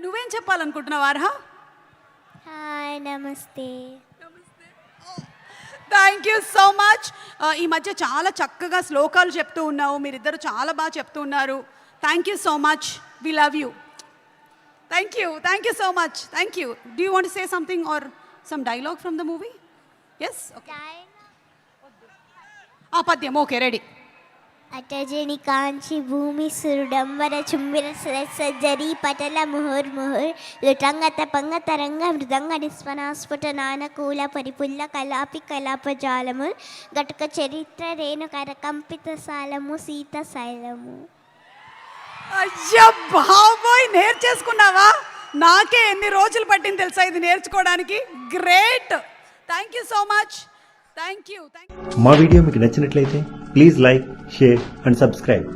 నువ్వేం చెప్పాలనుకుంటున్నావు అర్హ? హాయ్ నమస్తే. Thank you so much. ఈ మధ్య చాలా చక్కగా శ్లోకాలు చెప్తూ ఉన్నావు, మీరిద్దరు చాలా బాగా చెప్తూ ఉన్నారు. Thank you so much, we love you. Thank you so much. Thank you. Do you want to say something or some dialogue from the movie? Yes, okay. పద్యం, ఓకే, రెడీ. అటజని కాంచి భూమి సురుడంబర చుంబిర సజ్జరి పటల ముహుర్ముహుర్ లుటంగత పంగ తరంగ మృదంగ నిస్వనాస్ఫుట నానకూల పరిపుల్ల కలాపి కలాపజాలము గటుక చరిత్ర రేణు కరకంపిత సాలము సీత శైలము. అయ్యా బాబోయ్, నేర్చేసుకున్నావా? నాకే ఎన్ని రోజులు పట్టింది తెలుసా ఇది నేర్చుకోవడానికి. Great, thank you so much. Thank you. మా వీడియో మీకు నచ్చినట్లయితే please like, share and subscribe.